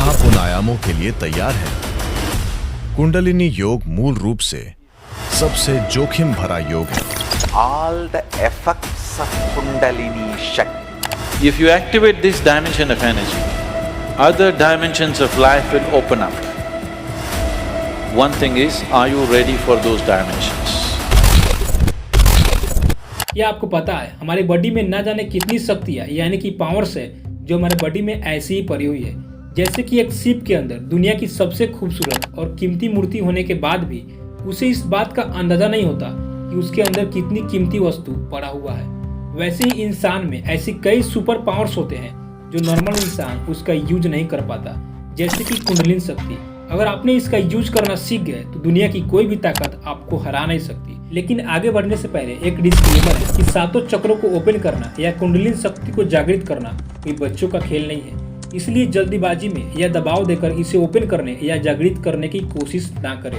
आप उन आयामों के लिए तैयार हैं? कुंडलिनी योग मूल रूप से सबसे जोखिम भरा योग है। All the effects of Kundalini Shakti. If you activate this dimension of energy, other dimensions of life will open up. One thing is, are you ready for those dimensions? ये आपको पता है हमारी बॉडी में ना जाने कितनी शक्तियाँ यानी कि पावर्स है जो हमारे बॉडी में ऐसी ही पड़ी हुई है। जैसे कि एक शिप के अंदर दुनिया की सबसे खूबसूरत और कीमती मूर्ति होने के बाद भी उसे इस बात का अंदाजा नहीं होता कि उसके अंदर कितनी कीमती वस्तु पड़ा हुआ है। वैसे ही इंसान में ऐसी कई सुपर पावर्स होते हैं जो नॉर्मल इंसान उसका यूज नहीं कर पाता, जैसे कि कुंडलिनी शक्ति। अगर आपने इसका यूज करना सीख गए तो दुनिया की कोई भी ताकत आपको हरा नहीं सकती। लेकिन आगे बढ़ने से पहले एक डिस्क्लेमर है कि सातों चक्रों को ओपन करना या कुंडलिनी शक्ति को जागृत करना कोई बच्चों का खेल नहीं है, इसलिए जल्दीबाजी में या दबाव देकर इसे ओपन करने या जागृत करने की कोशिश ना करें।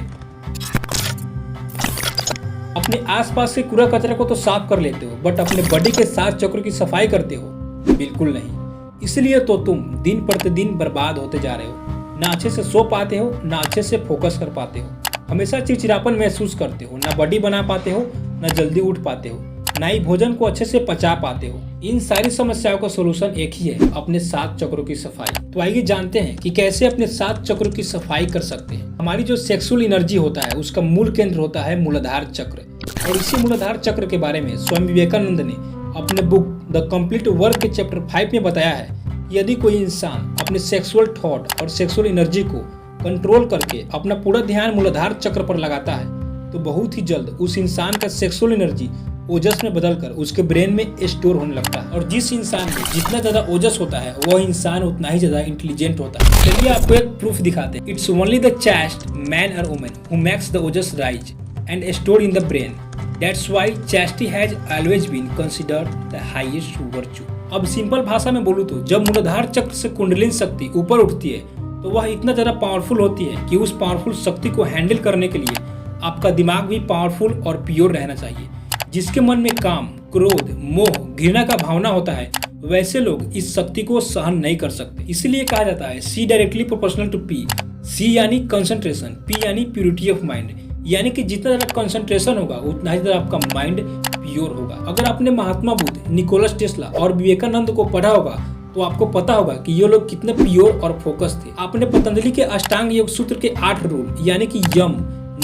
अपने आसपास के कूड़ा कचरा को तो साफ कर लेते हो, बट अपने बॉडी के 7 चक्रों की सफाई करते हो? बिल्कुल नहीं। इसलिए तो तुम दिन प्रतिदिन बर्बाद होते जा रहे हो। ना अच्छे से सो पाते हो, ना अच्छे से फोकस कर पाते हो, हमेशा चिड़चिड़ापन महसूस करते हो, ना बॉडी बना पाते हो, ना जल्दी उठ पाते हो, ना ही भोजन को अच्छे से पचा पाते हो। इन सारी समस्याओं का सोल्यूशन एक ही है, अपने 7 चक्रों की सफाई। तो आइए जानते हैं कि कैसे अपने 7 चक्रों की सफाई कर सकते हैं। हमारी जो सेक्सुअल एनर्जी होता है उसका मूल केंद्र होता है मूलाधार चक्र, और इसी मूलाधार चक्र के बारे में स्वामी विवेकानंद ने अपने बुक द कंप्लीट वर्क के चैप्टर 5 में बताया है कि यदि कोई इंसान अपने सेक्सुअल थॉट और सेक्सुअल एनर्जी को कंट्रोल करके अपना पूरा ध्यान मूलाधार चक्र पर लगाता है तो बहुत ही जल्द उस इंसान का सेक्सुअल एनर्जी ओजस में बदलकर उसके ब्रेन में स्टोर होने लगता है। और जिस इंसान में जितना ज्यादा ओजस होता है वह इंसान उतना ही ज्यादा इंटेलिजेंट होता है। चलिए आपको एक प्रूफ दिखाते हैं। It's only the chaste man और women who makes the ojas rise and store in the brain. That's why chastity has always been considered the highest virtue. अब सिंपल भाषा में बोलूं तो जब मूलाधार चक्र से कुंडलिनी शक्ति ऊपर उठती है तो वह इतना ज्यादा पावरफुल होती है कि उस पावरफुल शक्ति को हैंडल करने के लिए आपका दिमाग भी पावरफुल और प्योर रहना चाहिए। जिसके मन में काम, क्रोध, मोह, घृणा का भावना होता है वैसे लोग इस शक्ति को सहन नहीं कर सकते। इसलिए कहा जाता है see directly proportional to P. सी यानी कंसंट्रेशन, पी यानी प्योरिटी ऑफ माइंड, यानी कि जितना ज्यादा कंसंट्रेशन होगा उतना ही ज्यादा आपका माइंड प्योर होगा। अगर आपने महात्मा बुद्ध, निकोलस टेस्ला और विवेकानंद को पढ़ा होगा तो आपको पता होगा कि ये लोग कितने प्योर और फोकस थे। आपने पतंजलि के अष्टांग योग सूत्र के 8 रूल यानी कि यम,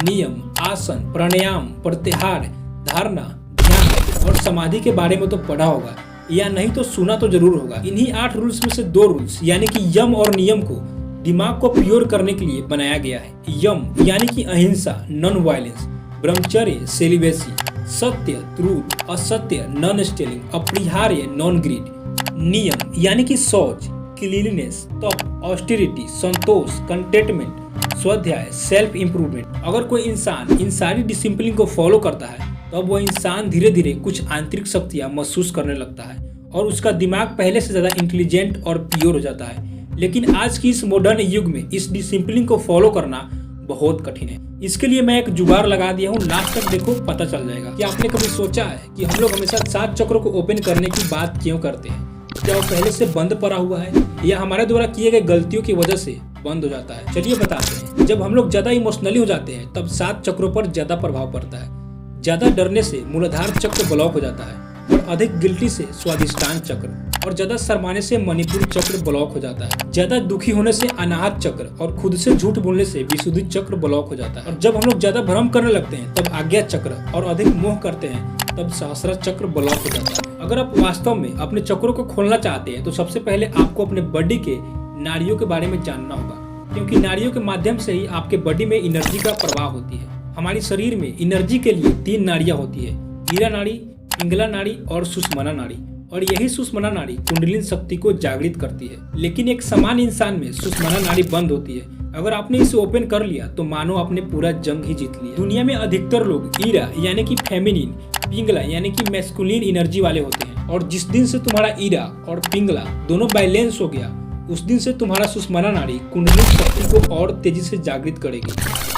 नियम, आसन, प्राणायाम, प्रत्याहार, धारणा, ध्यान और समाधि के बारे में तो पढ़ा होगा, या नहीं तो सुना तो जरूर होगा। इन्हीं 8 रूल्स में से 2 रूल्स यानी कि यम और नियम को दिमाग को प्योर करने के लिए बनाया गया है। यम यानी कि अहिंसा, नॉन वायलेंस, ब्रह्मचर्य, सेलिबेसी, सत्य, ट्रूथ, असत्य, नॉन स्टीलिंग, अपरिहार्य, नॉन ग्रीड। नियम यानी कि शौच, क्लीनलीनेस, तप, ऑस्टेरिटी, संतोष, कंटेंटमेंट, स्वाध्याय, सेल्फ इंप्रूवमेंट। अगर कोई इंसान इन सारी डिसिप्लिन को फॉलो करता है तो अब वह इंसान धीरे धीरे कुछ आंतरिक शक्तियां महसूस करने लगता है और उसका दिमाग पहले से ज्यादा इंटेलिजेंट और प्योर हो जाता है। लेकिन आज की इस मॉडर्न युग में इस डिसिप्लिन को फॉलो करना बहुत कठिन है। इसके लिए मैं एक जुगाड़ लगा दिया हूँ, लास्ट तक देखो, पता चल जाएगा। कि आपने कभी सोचा है कि हम लोग हमेशा 7 चक्रों को ओपन करने की बात क्यों करते हैं? क्या वो पहले से बंद पड़ा हुआ है या हमारे द्वारा किए गए गलतियों की वजह से बंद हो जाता है? चलिए बताते हैं। जब हम लोग ज्यादा इमोशनली हो जाते हैं तब 7 चक्रों पर ज्यादा प्रभाव पड़ता है। ज्यादा डरने से मूलाधार चक्र ब्लॉक हो जाता है, और अधिक गिल्टी से स्वादिष्टान चक्र, और ज्यादा शर्माने से मणिपुर चक्र ब्लॉक हो जाता है। ज्यादा दुखी होने से अनाहत चक्र, और खुद से झूठ बोलने से विशुद्धि चक्र ब्लॉक हो जाता है। और जब हम लोग ज्यादा भ्रम करने लगते हैं तब आज्ञा चक्र, और अधिक मोह करते हैं तब सहस्रा चक्र ब्लॉक हो जाता है। अगर आप वास्तव में अपने चक्रों को खोलना चाहते हैं तो सबसे पहले आपको अपने बॉडी के नाड़ियों के बारे में जानना होगा, क्योंकि नाड़ियों के माध्यम से ही आपके बॉडी में एनर्जी का प्रवाह होती है। हमारे शरीर में एनर्जी के लिए 3 नाड़ियां होती है, हीरा नाड़ी, पिंगला नाड़ी और सुषुम्ना नाड़ी। और यही सुषुम्ना नाड़ी कुंडलिनी शक्ति को जागृत करती है। लेकिन एक सामान्य इंसान में सुषुम्ना नाड़ी बंद होती है। अगर आपने इसे ओपन कर लिया तो मानो आपने पूरा जंग ही जीत लिया। दुनिया में अधिकतर लोग ईरा यानी कि फेमिनिन, पिंगला यानी कि मैस्कुलिन एनर्जी वाले होते हैं, और जिस दिन से तुम्हारा ईरा और पिंगला दोनों बैलेंस हो गया उस दिन से तुम्हारा सुषुम्ना नाड़ी कुंडली शक्ति को और तेजी से जागृत करेगी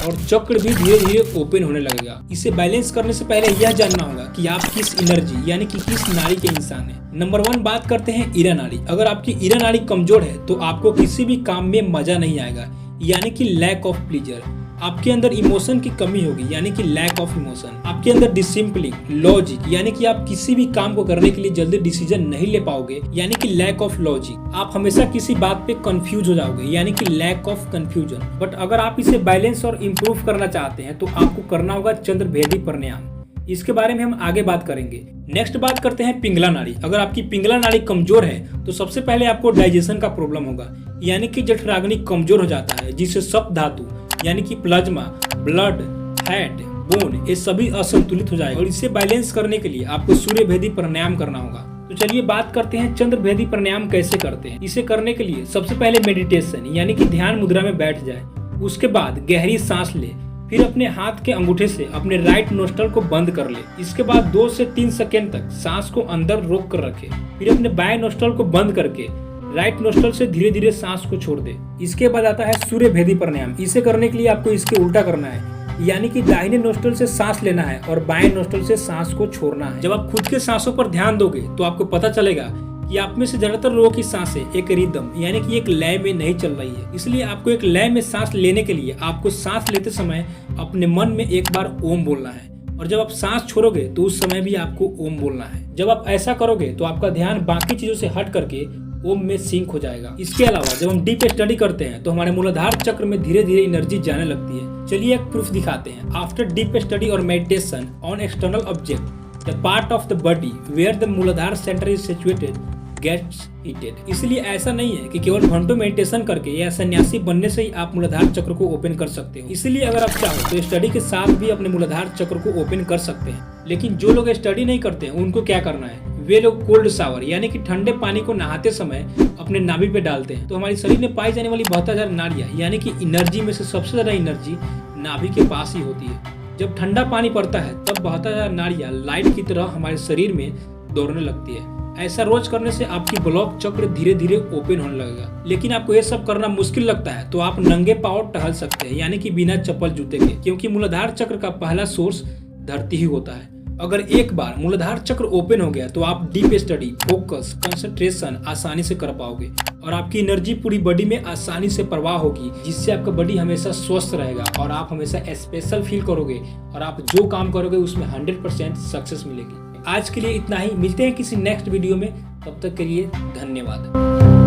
और चक्र भी धीरे धीरे ओपन होने लगेगा। इसे बैलेंस करने से पहले यह जानना होगा कि आप किस एनर्जी यानी कि किस नाड़ी के इंसान हैं। नंबर 1 बात करते हैं ईरा नाड़ी। अगर आपकी ईरा नाड़ी कमजोर है तो आपको किसी भी काम में मजा नहीं आएगा, यानी कि लैक ऑफ प्लीजर। आपके अंदर इमोशन की कमी होगी, यानी कि लैक ऑफ इमोशन। आपके अंदर डिसिप्लिन, लॉजिक, यानी कि आप किसी भी काम को करने के लिए जल्दी डिसीजन नहीं ले पाओगे, यानी कि लैक ऑफ लॉजिक। आप हमेशा किसी बात पे कंफ्यूज हो जाओगे, यानी कि लैक ऑफ कंफ्यूजन। बट अगर आप इसे बैलेंस और इम्प्रूव करना चाहते हैं तो आपको करना होगा चंद्रभेदी प्राणायाम। इसके बारे में हम आगे बात करेंगे। नेक्स्ट बात करते हैं पिंगला नाड़ी। अगर आपकी पिंगला नाड़ी कमजोर है तो सबसे पहले आपको डाइजेशन का प्रॉब्लम होगा, यानी कि जठराग्नि कमजोर हो जाता है, जिससे सप्त धातु यानी कि प्लाज्मा, ब्लड, फैट, बोन ये सभी असंतुलित हो जाएगा और इसे बैलेंस करने के लिए आपको सूर्यभेदी प्राणायाम करना होगा। तो चलिए बात करते हैं चंद्रभेदी प्राणायाम कैसे करते हैं। इसे करने के लिए सबसे पहले मेडिटेशन यानी कि ध्यान मुद्रा में बैठ जाए। उसके बाद गहरी सांस ले, फिर अपने हाथ के अंगूठे से अपने राइट नोस्ट्रल को बंद कर ले। इसके बाद 2 से 3 सेकेंड तक सांस को अंदर रोक कर रखे, फिर अपने बाएं नोस्ट्रल को बंद करके राइट नोस्ट्रल से धीरे धीरे सांस को छोड़ दे। इसके बाद आता है सूर्यभेदी प्राणायाम। इसे करने के लिए आपको इसके उल्टा करना है, यानी कि दाहिने नोस्ट्रल से सांस लेना है और बाएं नोस्ट्रल से सांस को छोड़ना है। जब आप खुद के सांसों पर ध्यान दोगे तो आपको पता चलेगा कि आप में से ज्यादातर लोगों की सांसें एक रिदम यानी कि एक लय में नहीं चल रही है। इसलिए आपको एक लय में सांस लेने के लिए आपको सांस लेते समय अपने मन में एक बार ओम बोलना है और जब आप सांस छोड़ोगे तो उस समय भी आपको ओम बोलना है। जब आप ऐसा करोगे तो आपका ध्यान बाकी चीजों से हट करके ओम में सिंक हो जाएगा। इसके अलावा जब हम डीप स्टडी करते हैं तो हमारे मूलाधार चक्र में धीरे धीरे एनर्जी जाने लगती है। चलिए एक प्रूफ दिखाते हैं। आफ्टर डीप स्टडी और meditation on external object the part of the body where the Muladhara centre is situated gets heated. इसलिए ऐसा नहीं है कि केवल घंटों मेडिटेशन करके या सन्यासी बनने से ही आप मूलाधार चक्र को ओपन कर सकते हो। इसलिए अगर आप चाहो तो स्टडी के साथ भी अपने मूलाधार चक्र को ओपन कर सकते हैं। लेकिन जो लोग स्टडी नहीं करते हैं उनको क्या करना है, वे लोग कोल्ड शावर यानी कि ठंडे पानी को नहाते समय अपने नाभि पे डालते हैं। तो हमारे शरीर में पाई जाने वाली 72,000 नाड़ियां यानी कि एनर्जी में से सबसे ज्यादा एनर्जी नाभि के पास ही होती है। जब ठंडा पानी पड़ता है तब 72,000 नाड़ियां लाइट की तरह हमारे शरीर में दौड़ने लगती है। ऐसा रोज करने से आपकी ब्लॉक चक्र धीरे धीरे ओपन होने लगेगा। लेकिन आपको ये सब करना मुश्किल लगता है तो आप नंगे पांव टहल सकते हैं, यानी कि बिना चप्पल जूते के, क्योंकि मूलाधार चक्र का पहला सोर्स धरती ही होता है। अगर एक बार मूलाधार चक्र ओपन हो गया तो आप डीप स्टडी, फोकस, कंसंट्रेशन आसानी से कर पाओगे और आपकी एनर्जी पूरी बॉडी में आसानी से प्रवाह होगी, जिससे आपका बॉडी हमेशा स्वस्थ रहेगा और आप हमेशा स्पेशल फील करोगे और आप जो काम करोगे उसमें 100% सक्सेस मिलेगी। आज के लिए इतना ही, मिलते हैं किसी नेक्स्ट वीडियो में, तब तक के लिए धन्यवाद।